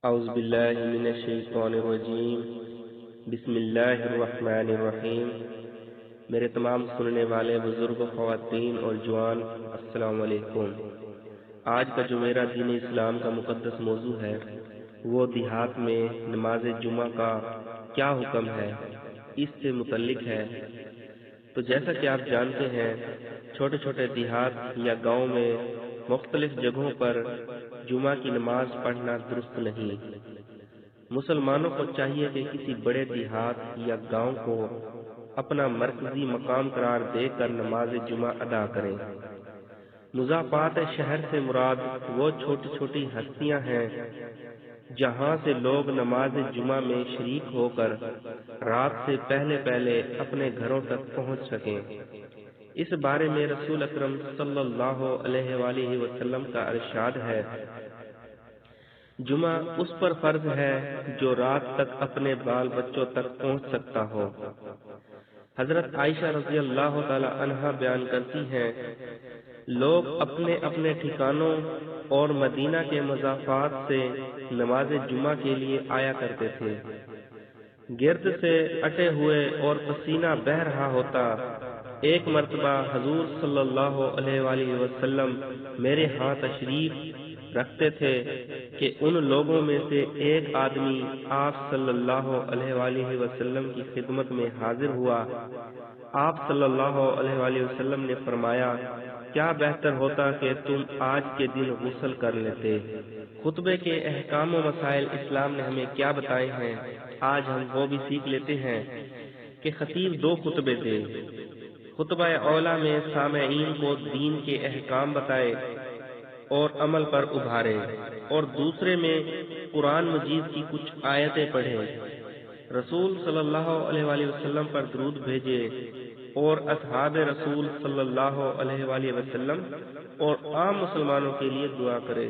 اعوذ باللہ من الشیطان الرجیم بسم اللہ الرحمن الرحیم۔ میرے تمام سننے والے بزرگ، خواتین اور جوان، السلام علیکم۔ آج کا جو میرا دین اسلام کا مقدس موضوع ہے وہ دیہات میں نماز جمعہ کا کیا حکم ہے، اس سے متعلق ہے۔ تو جیسا کہ آپ جانتے ہیں، چھوٹے چھوٹے دیہات یا گاؤں میں مختلف جگہوں پر جمعہ کی نماز پڑھنا درست نہیں۔ مسلمانوں کو چاہیے کہ کسی بڑے دیہات یا گاؤں کو اپنا مرکزی مقام قرار دے کر نماز جمعہ ادا کریں۔ مضافات شہر سے مراد وہ چھوٹی چھوٹی ہستیاں ہیں جہاں سے لوگ نماز جمعہ میں شریک ہو کر رات سے پہلے اپنے گھروں تک پہنچ سکیں۔ اس بارے میں رسول اکرم صلی اللہ علیہ وآلہ وسلم کا ارشاد ہے، جمعہ اس پر فرض ہے جو رات تک اپنے بال بچوں تک پہنچ سکتا ہو۔ حضرت عائشہ رضی اللہ تعالی عنہا بیان کرتی ہیں، لوگ اپنے اپنے ٹھکانوں اور مدینہ کے مضافات سے نماز جمعہ کے لیے آیا کرتے تھے۔ گرد سے اٹے ہوئے اور پسینہ بہہ رہا ہوتا۔ ایک مرتبہ حضور صلی اللہ علیہ وآلہ وسلم میرے ہاں تشریف رکھتے تھے کہ ان لوگوں میں سے ایک آدمی آپ صلی اللہ علیہ وآلہ وسلم کی خدمت میں حاضر ہوا۔ آپ صلی اللہ علیہ وآلہ وسلم نے فرمایا، کیا بہتر ہوتا کہ تم آج کے دن غسل کر لیتے۔ خطبے کے احکام و مسائل اسلام نے ہمیں کیا بتائے ہیں، آج ہم وہ بھی سیکھ لیتے ہیں کہ خطیب دو خطبے دے۔ خطبہ اولا میں سامعین کو دین کے احکام بتائے اور عمل پر ابھارے، اور دوسرے میں قرآن مجید کی کچھ آیتیں پڑھے، رسول صلی اللہ علیہ وآلہ وسلم پر درود بھیجے اور اصحاب رسول صلی اللہ علیہ وآلہ وسلم اور عام مسلمانوں کے لیے دعا کرے۔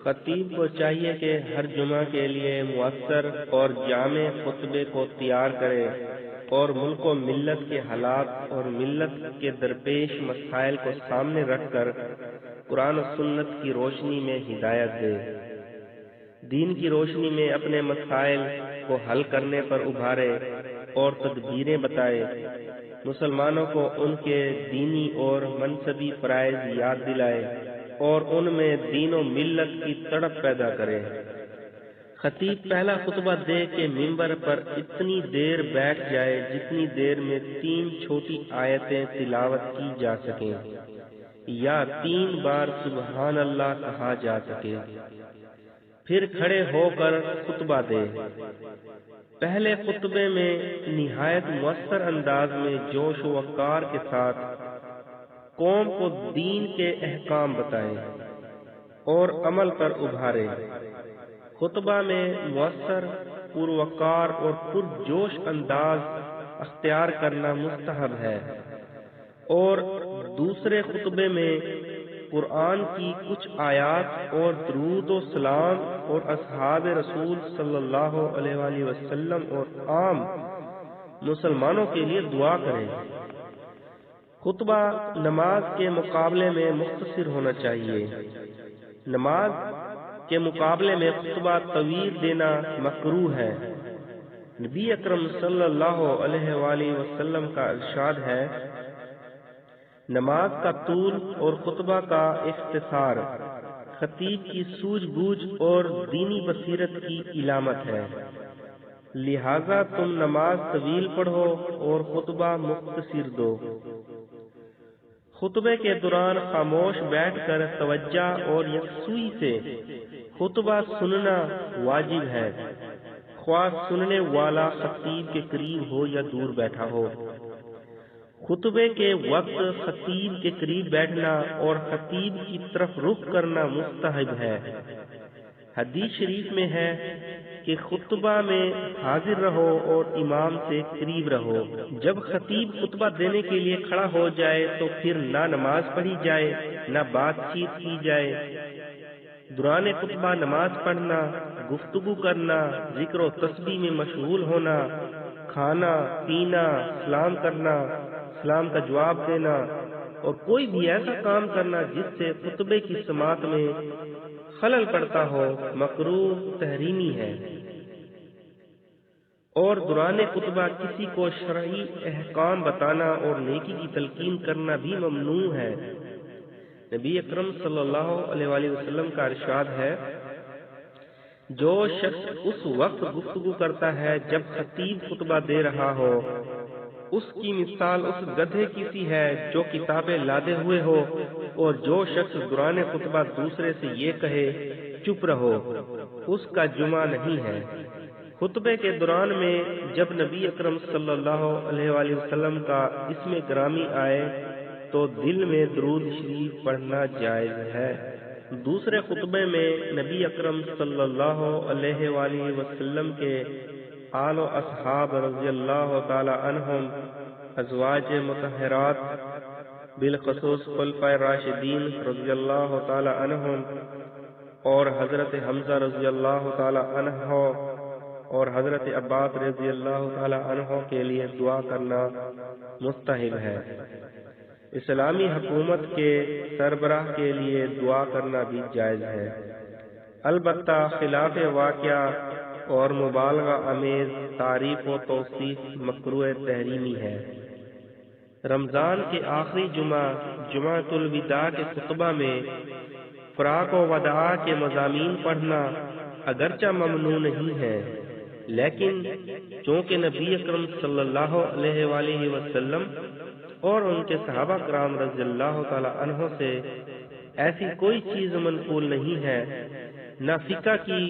خطیب کو چاہیے کہ ہر جمعہ کے لیے مؤثر اور جامع خطبے کو تیار کرے اور ملک و ملت کے حالات اور ملت کے درپیش مسائل کو سامنے رکھ کر قرآن و سنت کی روشنی میں ہدایت دے، دین کی روشنی میں اپنے مسائل کو حل کرنے پر ابھارے اور تدبیریں بتائے، مسلمانوں کو ان کے دینی اور منصبی فرائض یاد دلائے اور ان میں دین و ملت کی تڑپ پیدا کرے۔ خطیب پہلا خطبہ دے کہ ممبر پر اتنی دیر بیٹھ جائے جتنی دیر میں 3 چھوٹی آیتیں تلاوت کی جا سکیں یا 3 بار سبحان اللہ کہا جا سکے، پھر کھڑے ہو کر خطبہ دے۔ پہلے خطبے میں نہایت مؤثر انداز میں جوش و وقار کے ساتھ قوم کو دین کے احکام بتائے اور عمل پر ابھارے۔ خطبہ میں مؤثر، پروقار اور پرجوش انداز اختیار کرنا مستحب ہے، اور دوسرے خطبے میں قرآن کی کچھ آیات اور درود و سلام اور اصحاب رسول صلی اللہ علیہ وآلہ وسلم اور عام مسلمانوں کے لیے دعا کریں۔ خطبہ نماز کے مقابلے میں مختصر ہونا چاہیے۔ نماز کے مقابلے میں خطبہ طویل دینا مکروہ ہے۔ نبی اکرم صلی اللہ علیہ وآلہ وسلم کا ارشاد ہے، نماز کا طول اور خطبہ کا اختصار خطیب کی سوجھ بوجھ اور دینی بصیرت کی علامت ہے، لہذا تم نماز طویل پڑھو اور خطبہ مختصر دو۔ خطبے کے دوران خاموش بیٹھ کر توجہ اور یکسوئی سے خطبہ سننا واجب ہے، خواہ سننے والا خطیب کے قریب ہو یا دور بیٹھا ہو۔ خطبے کے وقت خطیب کے قریب بیٹھنا اور خطیب کی طرف رخ کرنا مستحب ہے۔ حدیث شریف میں ہے کہ خطبہ میں حاضر رہو اور امام سے قریب رہو۔ جب خطیب خطبہ دینے کے لیے کھڑا ہو جائے تو پھر نہ نماز پڑھی جائے نہ بات چیت کی جائے۔ دوران خطبہ نماز پڑھنا، گفتگو کرنا، ذکر و تسبیح میں مشغول ہونا، کھانا پینا، سلام کرنا، سلام کا جواب دینا اور کوئی بھی ایسا کام کرنا جس سے خطبے کی سماعت میں خلل پڑتا ہو مکروہ تحریمی ہے، اور دوران خطبہ کسی کو شرعی احکام بتانا اور نیکی کی تلقین کرنا بھی ممنوع ہے۔ نبی اکرم صلی اللہ علیہ وآلہ وسلم کا ارشاد ہے، جو شخص اس وقت گفتگو کرتا ہے جب خطیب خطبہ دے رہا ہو، اس کی مثال اس گدھے کی سی ہے جو کتابیں لادے ہوئے ہو، اور جو شخص دوران خطبہ دوسرے سے یہ کہے چپ رہو، اس کا جمعہ نہیں ہے۔ خطبے کے دوران میں جب نبی اکرم صلی اللہ علیہ وآلہ وسلم کا اسم گرامی آئے تو دل میں درود شریف پڑھنا جائز ہے۔ دوسرے خطبے میں نبی اکرم صلی اللہ علیہ وآلہ وسلم کے آل و اصحاب رضی اللہ تعالی عنہم، ازواج مطہرات بالخصوص خلفائے راشدین رضی اللہ تعالی عنہم، اور حضرت حمزہ رضی اللہ تعالی عنہ اور حضرت عباس رضی اللہ تعالی عنہ کے لیے دعا کرنا مستحب ہے۔ اسلامی حکومت کے سربراہ کے لیے دعا کرنا بھی جائز ہے، البتہ خلاف واقعہ اور مبالغہ آمیز تعریف و توصیف مکروہ تحریمی ہے۔ رمضان کے آخری جمعہ جمعۃ الوداع کے خطبہ میں فراق و وداع کے مضامین پڑھنا اگرچہ ممنوع نہیں ہے، لیکن چونکہ نبی اکرم صلی اللہ علیہ وآلہ وسلم اور ان کے صحابہ کرام رضی اللہ تعالی عنہ سے ایسی کوئی چیز منقول نہیں ہے، نہ فقہ کی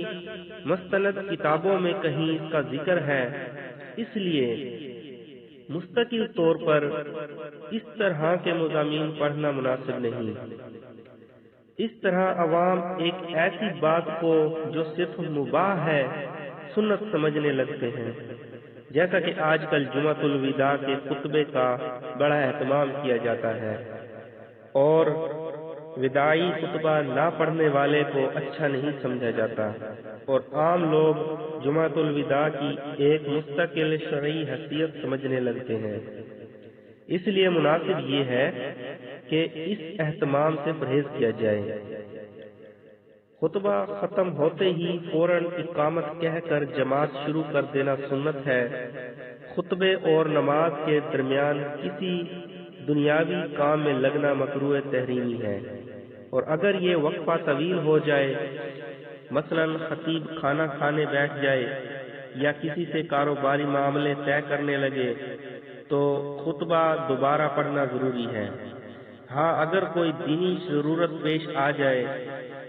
مستند کتابوں میں کہیں اس کا ذکر ہے، اس لیے مستقل طور پر اس طرح کے مضامین پڑھنا مناسب نہیں۔ اس طرح عوام ایک ایسی بات کو جو صرف مباح ہے سنت سمجھنے لگتے ہیں، جیسا کہ آج کل جمعۃ الوداع کے خطبے کا بڑا اہتمام کیا جاتا ہے، اور وداعی خطبہ نہ پڑھنے والے کو اچھا نہیں سمجھا جاتا، اور عام لوگ جمعۃ الوداع کی ایک مستقل شرعی حیثیت سمجھنے لگتے ہیں۔ اس لیے مناسب یہ ہے کہ اس اہتمام سے پرہیز کیا جائے۔ خطبہ ختم ہوتے ہی فوراً اقامت کہہ کر جماعت شروع کر دینا سنت ہے۔ خطبے اور نماز کے درمیان کسی دنیاوی کام میں لگنا مکروہ تحریمی ہے، اور اگر یہ وقفہ طویل ہو جائے، مثلا خطیب کھانا کھانے بیٹھ جائے یا کسی سے کاروباری معاملے طے کرنے لگے، تو خطبہ دوبارہ پڑھنا ضروری ہے۔ ہاں، اگر کوئی دینی ضرورت پیش آ جائے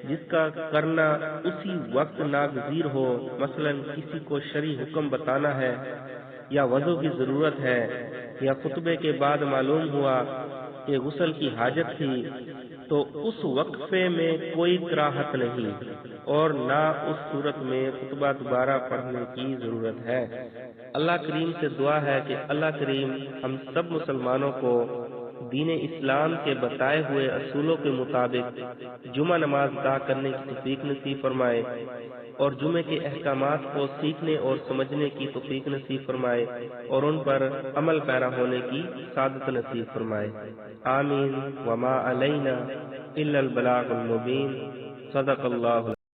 جس کا کرنا اسی وقت ناگزیر ہو، مثلا کسی کو شرعی حکم بتانا ہے یا وضو کی ضرورت ہے، یا خطبے کے بعد معلوم ہوا کہ غسل کی حاجت تھی، تو اس وقفے میں کوئی کراہت نہیں، اور نہ اس صورت میں خطبہ دوبارہ پڑھنے کی ضرورت ہے۔ اللہ کریم سے دعا ہے کہ اللہ کریم ہم سب مسلمانوں کو دین اسلام کے بتائے ہوئے اصولوں کے مطابق جمعہ نماز ادا کرنے کی توفیق نصیب فرمائے، اور جمعے کے احکامات کو سیکھنے اور سمجھنے کی توفیق نصیب فرمائے، اور ان پر عمل پیرا ہونے کی سعادت نصیب فرمائے۔ آمین۔ وما علینا الا البلاغ المبین۔ صدق اللہ۔